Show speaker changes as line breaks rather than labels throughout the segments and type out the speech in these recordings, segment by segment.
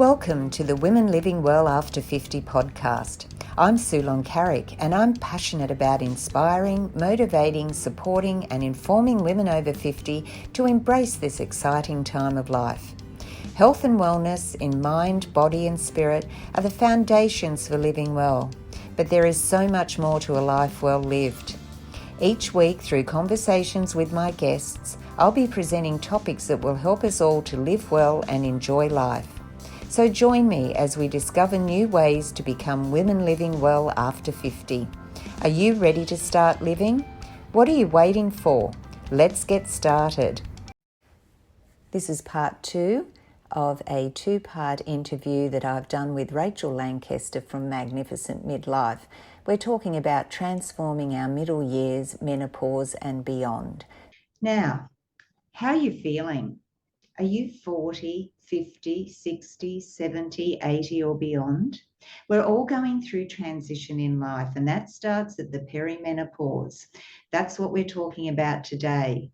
Welcome to the Women Living Well After 50 podcast. I'm Sue Carrick, and I'm passionate about inspiring, motivating, supporting and informing women over 50 to embrace this exciting time of life. Health and wellness in mind, body and spirit are the foundations for living well, but there is so much more to a life well lived. Each week, through conversations with my guests, I'll be presenting topics that will help us all to live well and enjoy life. So join me as we discover new ways to become women living well after 50. Are you ready to start living? What are you waiting for? Let's get started. This is part 2 of a 2-part interview that I've done with Rachel Lankester from Magnificent Midlife. We're talking about transforming our middle years, menopause and beyond. Now, how are you feeling? Are you 40, 50, 60, 70, 80 or beyond? We're all going through transition in life, and that starts at the perimenopause. That's what we're talking about today.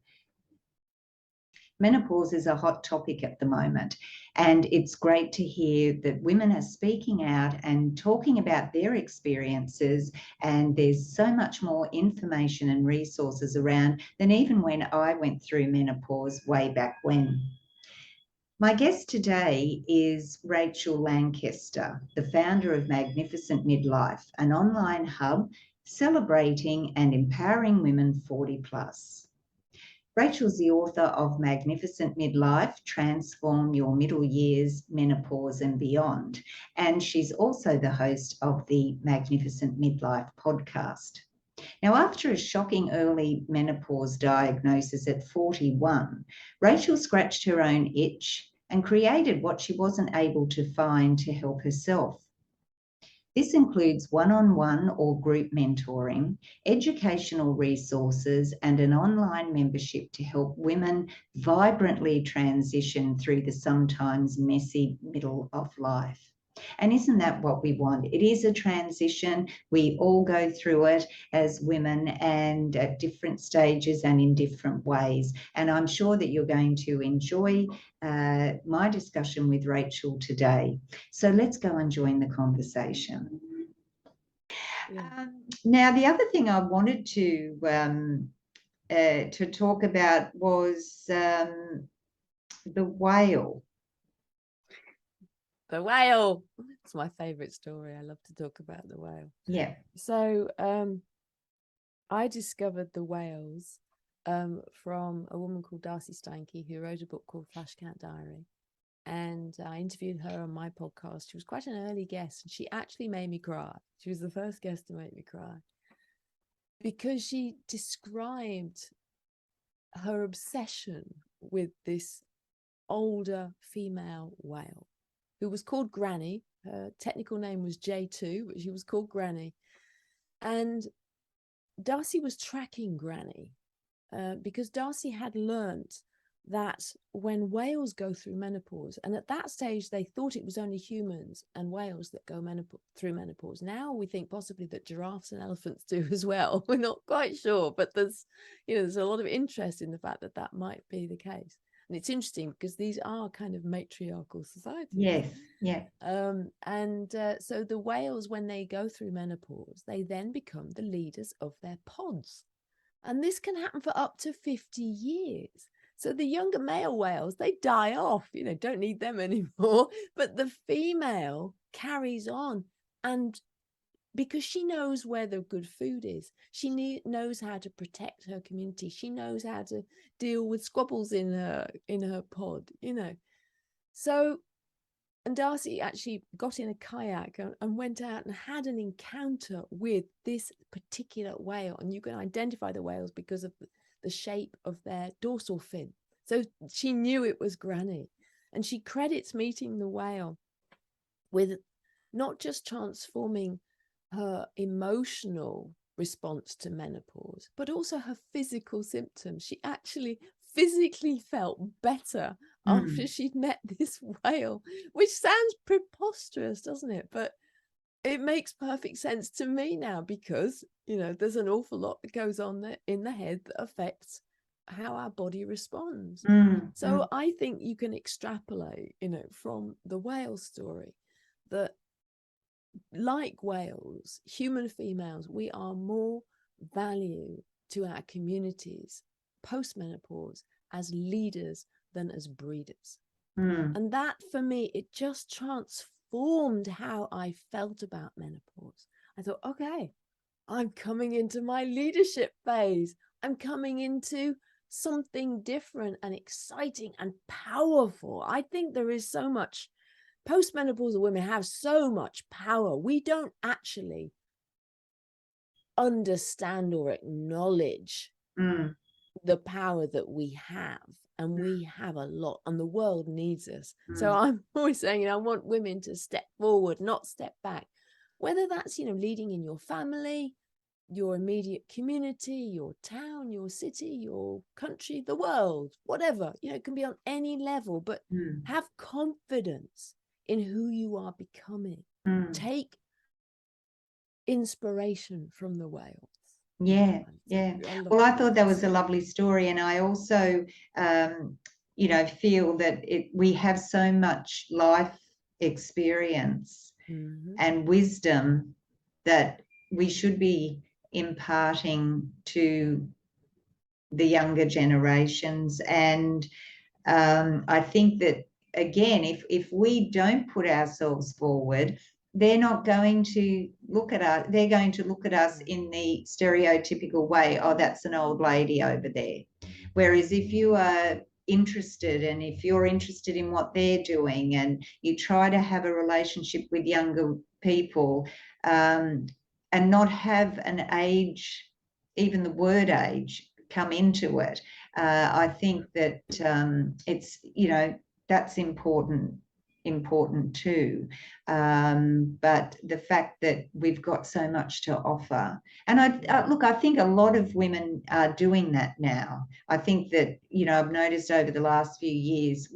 Menopause is a hot topic at the moment, and it's great to hear that women are speaking out and talking about their experiences, and there's so much more information and resources around than even when I went through menopause way back when. My guest today is Rachel Lankester, the founder of Magnificent Midlife, an online hub celebrating and empowering women 40 plus. Rachel's the author of Magnificent Midlife, Transform Your Middle Years, Menopause and Beyond, and she's also the host of the Magnificent Midlife podcast. Now, after a shocking early menopause diagnosis at 41, Rachel scratched her own itch and created what she wasn't able to find to help herself. This includes one-on-one or group mentoring, educational resources, and an online membership to help women vibrantly transition through the sometimes messy middle of life. And isn't that what we want? It is a transition. We all go through it as women, and at different stages and in different ways. And I'm sure that you're going to enjoy my discussion with Rachel today. So let's go and join the conversation. Now, the other thing I wanted to talk about was the whale.
The whale. It's my favourite story. I love to talk about the whale.
Yeah.
So I discovered the whales from a woman called Darcy Steinke, who wrote a book called Flash Cat Diary. And I interviewed her on my podcast. She was quite an early guest, and she actually made me cry. She was the first guest to make me cry because she described her obsession with this older female whale who was called Granny. Her technical name was J2, but she was called Granny. And Darcy was tracking Granny because Darcy had learnt that when whales go through menopause, and at that stage they thought it was only humans and whales that go through menopause. Now we think possibly that giraffes and elephants do as well. We're not quite sure, but there's a lot of interest in the fact that that might be the case. And it's interesting because these are kind of matriarchal societies.
Yes, yeah.
So the whales, when they go through menopause, they then become the leaders of their pods. And this can happen for up to 50 years. So the younger male whales, they die off, don't need them anymore. But the female carries on. And because she knows where the good food is, she knows how to protect her community. She knows how to deal with squabbles in her pod, So, and Darcy actually got in a kayak and went out and had an encounter with this particular whale. And you can identify the whales because of the shape of their dorsal fin. So she knew it was Granny. And she credits meeting the whale with not just transforming her emotional response to menopause, but also her physical symptoms. She actually physically felt better after she'd met this whale, which sounds preposterous, doesn't it? But it makes perfect sense to me now because, there's an awful lot that goes on in the head that affects how our body responds.
Mm,
So I think you can extrapolate, from the whale story, that like whales, human females, we are more value to our communities post-menopause as leaders than as breeders.
mm,
And that, for me, it just transformed how I felt about menopause. I thought, okay, I'm coming into my leadership phase. I'm coming into something different and exciting and powerful. I think there is so much, postmenopausal women have so much power. We don't actually understand or acknowledge
mm,
the power that we have, and we have a lot, and the world needs us. So
mm,
I'm always saying, I want women to step forward, not step back, whether that's leading in your family, your immediate community, your town, your city, your country, the world, whatever. It can be on any level, but
mm,
have confidence in who you are becoming.
mm.
Take inspiration from the whales.
Yeah,
And
yeah.
I love
Well, I
what
thought that
you
was a
said.
lovely story, and I also, feel that we have so much life experience
Mm-hmm.
and wisdom that we should be imparting to the younger generations. And I think that, again, if we don't put ourselves forward, they're not going to look at us. They're going to look at us in the stereotypical way. Oh, that's an old lady over there. Whereas if you are interested, and if you're interested in what they're doing, and you try to have a relationship with younger people, and not have an age, even the word age, come into it, I think that it's, that's important too. But the fact that we've got so much to offer, and I think a lot of women are doing that now. I think that, I've noticed over the last few years,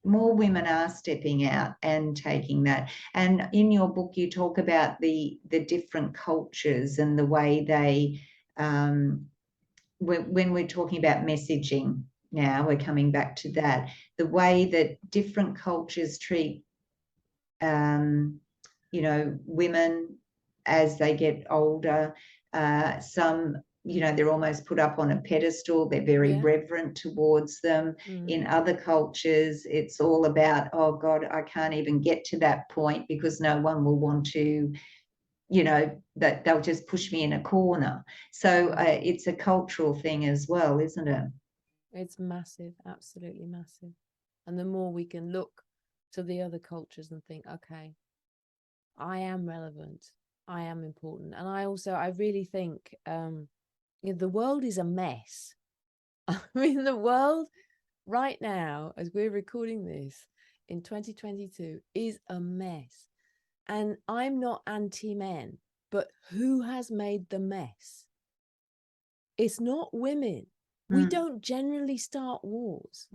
more women are stepping out and taking that. And in your book, you talk about the different cultures and the way they, when we're talking about messaging now, we're coming back to that, the way that different cultures treat, women as they get older. Some, they're almost put up on a pedestal. They're very reverent towards them. In other cultures, it's all about, oh God, I can't even get to that point because no one will want to, that they'll just push me in a corner. So it's a cultural thing as well, isn't it?
It's massive, absolutely massive. And the more we can look to the other cultures and think, okay, I am relevant, I am important. And I really think the world is a mess. I mean, the world right now, as we're recording this in 2022, is a mess. And I'm not anti-men, but who has made the mess? It's not women. We don't generally start wars.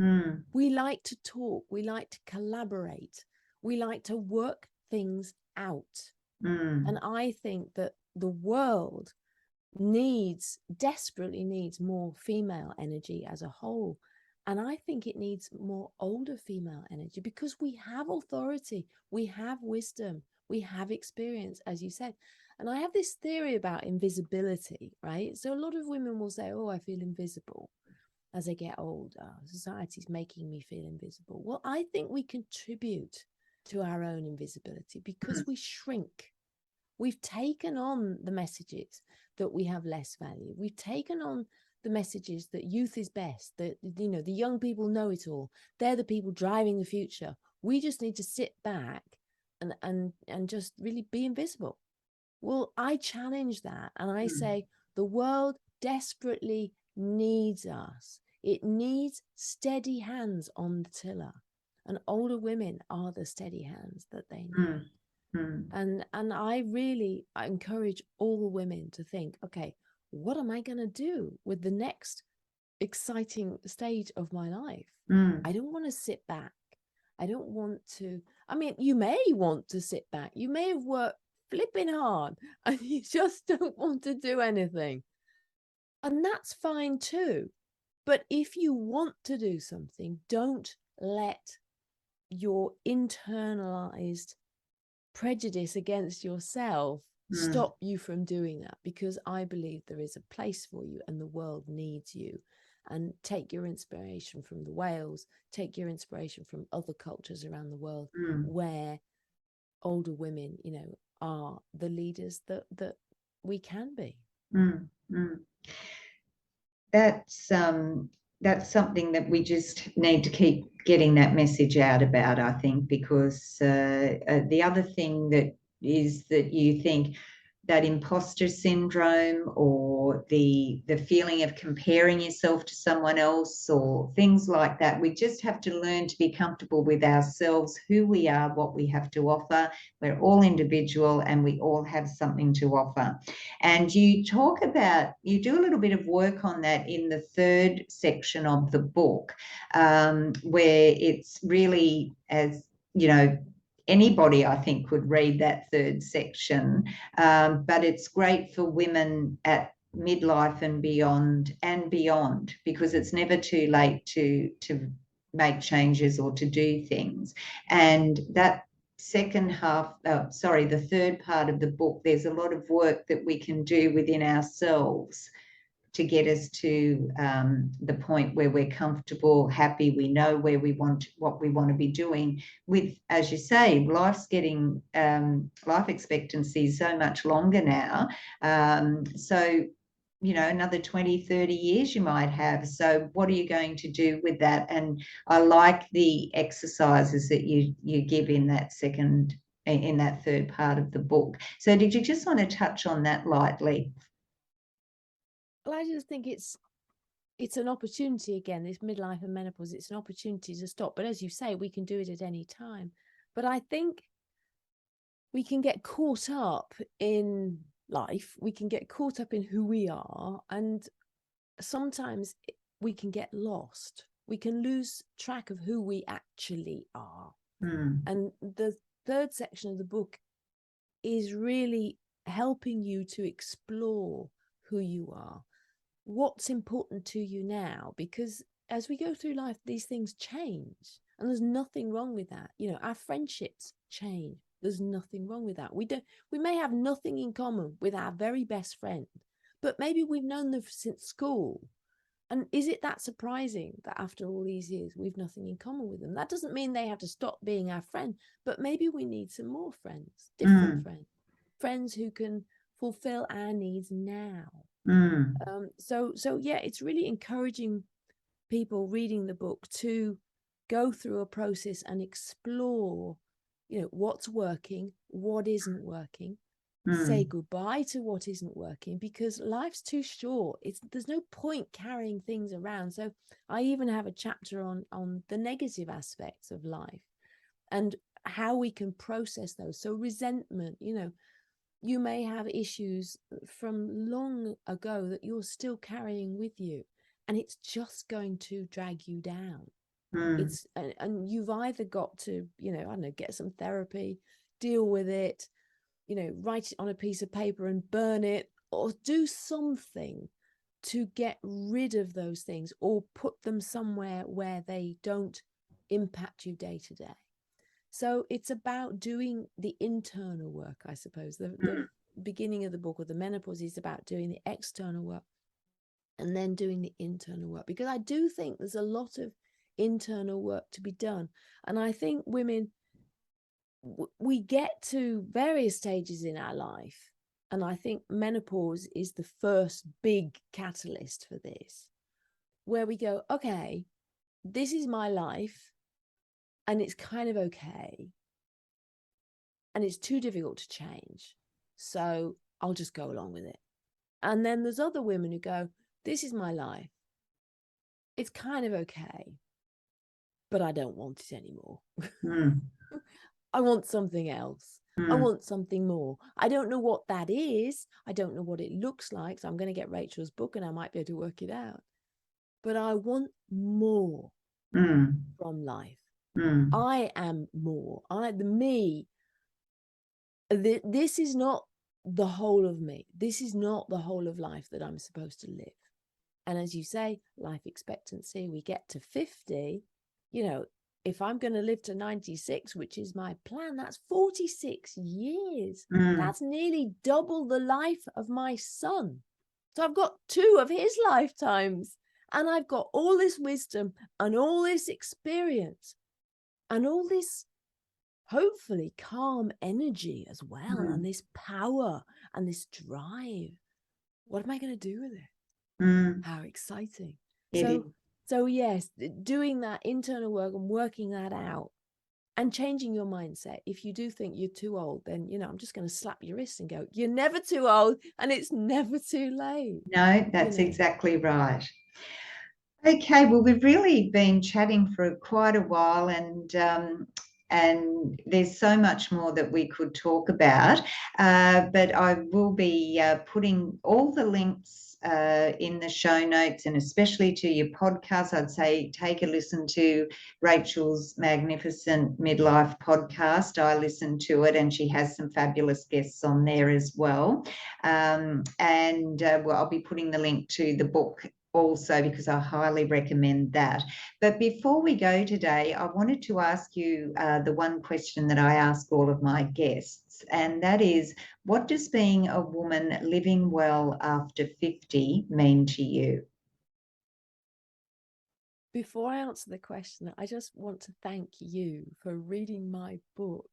We like to talk. We like to collaborate. We like to work things out. And I think that the world desperately needs more female energy as a whole. And I think it needs more older female energy because we have authority, we have wisdom, we have experience, as you said. And I have this theory about invisibility, right? So a lot of women will say, oh, I feel invisible as I get older. Society's making me feel invisible. Well, I think we contribute to our own invisibility because we shrink. We've taken on the messages that we have less value. We've taken on the messages that youth is best, that, the young people know it all. They're the people driving the future. We just need to sit back and just really be invisible. Well, I challenge that and I say the world desperately needs us. It needs steady hands on the tiller, and older women are the steady hands that they need. And I encourage all women to think, okay, what am I going to do with the next exciting stage of my life? I don't want to sit back. I don't want to, I mean, you may want to sit back. You may have worked flipping hard and you just don't want to do anything. And that's fine too. But if you want to do something, don't let your internalized prejudice against yourself stop you from doing that, because I believe there is a place for you and the world needs you. And take your inspiration from the whales, take your inspiration from other cultures around the world where older women, you know, are the leaders that we can be.
That's something that we just need to keep getting that message out about, I think, because the other thing that is that you think that imposter syndrome or the feeling of comparing yourself to someone else or things like that, we just have to learn to be comfortable with ourselves, who we are, what we have to offer. We're all individual and we all have something to offer. And you talk about, you do a little bit of work on that in the third section of the book, where it's really, as you know, anybody I think could read that third section, but it's great for women at midlife and beyond, because it's never too late to make changes or to do things. And that second half, the third part of the book, there's a lot of work that we can do within ourselves to get us to the point where we're comfortable, happy, we know where we want, what we want to be doing. With, as you say, life's getting, life expectancy is so much longer now. So, you know, another 20, 30 years you might have. So what are you going to do with that? And I like the exercises that you give in that third part of the book. So did you just want to touch on that lightly?
Well, I just think it's an opportunity, again, this midlife and menopause, it's an opportunity to stop. But as you say, we can do it at any time. But I think we can get caught up in life, we can get caught up in who we are, and sometimes we can get lost. We can lose track of who we actually are. And the third section of the book is really helping you to explore who you are, what's important to you now, because as we go through life, these things change, and there's nothing wrong with that. You know, our friendships change. There's nothing wrong with that. We may have nothing in common with our very best friend, but maybe we've known them since school. And is it that surprising that after all these years, we've nothing in common with them? That doesn't mean they have to stop being our friend, but maybe we need some more friends, different friends who can fulfill our needs now. So yeah, it's really encouraging people reading the book to go through a process and explore, you know, what's working, what isn't working, say goodbye to what isn't working, because life's too short. There's no point carrying things around. So I even have a chapter on the negative aspects of life and how we can process those. So resentment, you know, you may have issues from long ago that you're still carrying with you, and it's just going to drag you down. And you've either got to, you know, I don't know, get some therapy, deal with it, you know, write it on a piece of paper and burn it, or do something to get rid of those things, or put them somewhere where they don't impact you day to day. So it's about doing the internal work, I suppose. The beginning of the book, or the menopause, is about doing the external work and then doing the internal work, because I do think there's a lot of internal work to be done. And I think women, we get to various stages in our life, and I think menopause is the first big catalyst for this, where we go, okay, this is my life and it's kind of okay, and it's too difficult to change, so I'll just go along with it. And then there's other women who go, this is my life, it's kind of okay, but I don't want it anymore. I want something else. I want something more. I don't know what that is. I don't know what it looks like. So I'm going to get Rachel's book and I might be able to work it out. But I want more from life. I am more. This is not the whole of me. This is not the whole of life that I'm supposed to live. And as you say, life expectancy, we get to 50, you know, if I'm going to live to 96, which is my plan, that's 46 years. That's nearly double the life of my son. So I've got 2 of his lifetimes, and I've got all this wisdom and all this experience and all this hopefully calm energy as well, and this power and this drive. What am I going to do with it? How exciting. So yes, doing that internal work and working that out and changing your mindset. If you do think you're too old, then, you know, I'm just going to slap your wrist and go, you're never too old and it's never too late.
No, that's exactly right. Okay, well, we've really been chatting for quite a while, and there's so much more that we could talk about, but I will be putting all the links in the show notes, and especially to your podcast. I'd say take a listen to Rachel's Magnificent Midlife podcast. I listened to it, and she has some fabulous guests on there as well. Well, I'll be putting the link to the book also, because I highly recommend that. But before we go today, I wanted to ask you the one question that I ask all of my guests, and that is, what does being a woman living well after 50 mean to you?
Before I answer the question, I just want to thank you for reading my book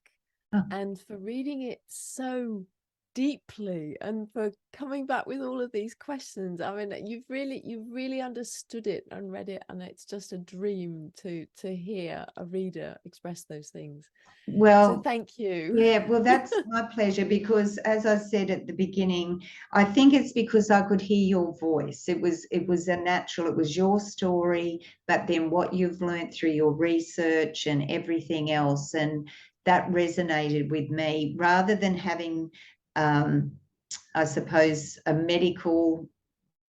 and for reading it so deeply and for coming back with all of these questions. I mean, you've really understood it and read it, and it's just a dream to hear a reader express those things.
Well,
so thank you.
Yeah, well, that's my pleasure, because as I said at the beginning, I think it's because I could hear your voice. It was a natural, it was your story, but then what you've learned through your research and everything else, and that resonated with me, rather than having I suppose a medical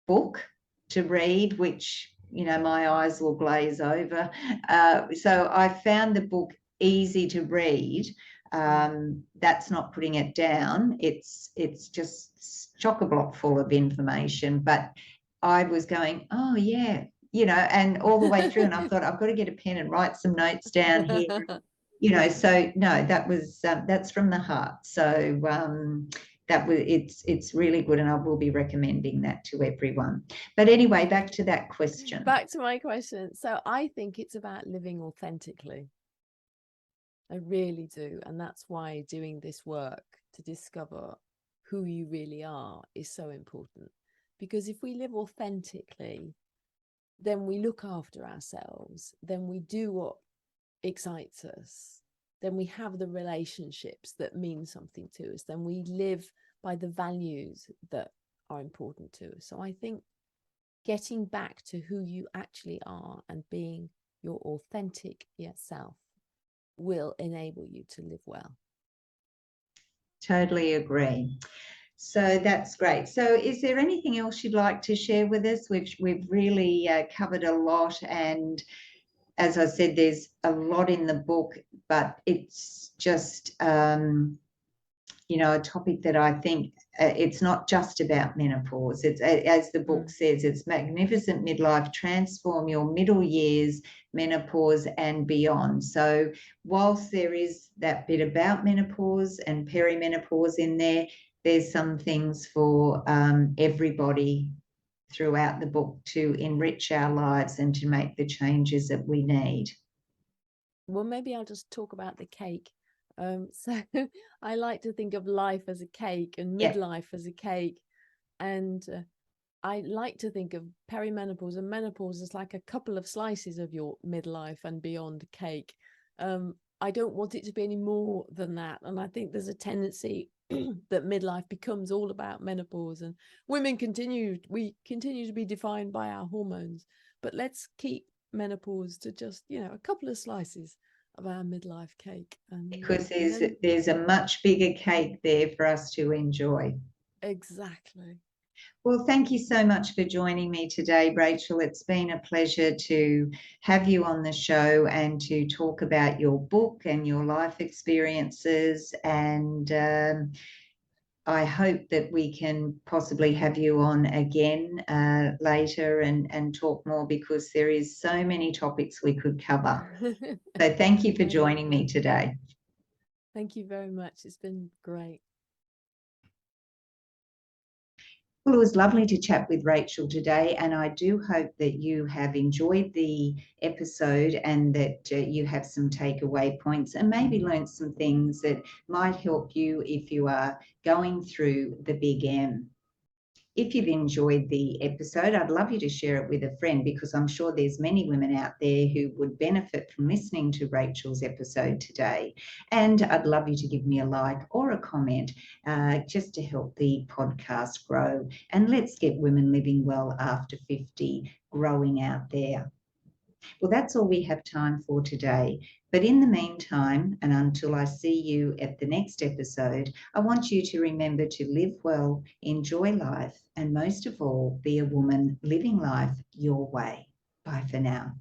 book to read, which, you know, my eyes will glaze over. So I found the book easy to read. That's not putting it down. It's just chock-a-block full of information. But I was going, oh yeah, you know, and all the way through, and I thought, I've got to get a pen and write some notes down here. You know, so no, that was that's from the heart. So it's really good, and I will be recommending that to everyone. But anyway, back to that question.
Back to my question. So I think it's about living authentically. I really do. And that's why doing this work to discover who you really are is so important. Because if we live authentically, then we look after ourselves, then we do what excites us, then we have the relationships that mean something to us, then we live by the values that are important to us. So I think getting back to who you actually are and being your authentic self will enable you to live well.
Totally agree. So that's great. So is there anything else you'd like to share with us? We've really covered a lot, and as I said, there's a lot in the book, but it's just you know, a topic that I think it's not just about menopause. It's, as the book says, it's Magnificent Midlife, transform your middle years, menopause and beyond. So whilst there is that bit about menopause and perimenopause in there, there's some things for everybody throughout the book to enrich our lives and to make the changes that we need.
Well, maybe I'll just talk about the cake. So I like to think of life as a cake and midlife as a cake. And I like to think of perimenopause and menopause as like a couple of slices of your midlife and beyond cake. I don't want it to be any more than that. And I think there's a tendency that midlife becomes all about menopause, and we continue to be defined by our hormones. But let's keep menopause to just, you know, a couple of slices of our midlife cake. And
because there's a much bigger cake there for us to enjoy.
Exactly.
Well, thank you so much for joining me today, Rachel. It's been a pleasure to have you on the show and to talk about your book and your life experiences. And I hope that we can possibly have you on again later and talk more, because there is so many topics we could cover. So thank you for joining me today.
Thank you very much. It's been great.
Well, it was lovely to chat with Rachel today, and I do hope that you have enjoyed the episode and that you have some takeaway points and maybe learned some things that might help you if you are going through the big M. If you've enjoyed the episode, I'd love you to share it with a friend, because I'm sure there's many women out there who would benefit from listening to Rachel's episode today. And I'd love you to give me a like or a comment just to help the podcast grow. And let's get women living well after 50 growing out there. Well, that's all we have time for today. But in the meantime, and until I see you at the next episode, I want you to remember to live well, enjoy life, and most of all, be a woman living life your way. Bye for now.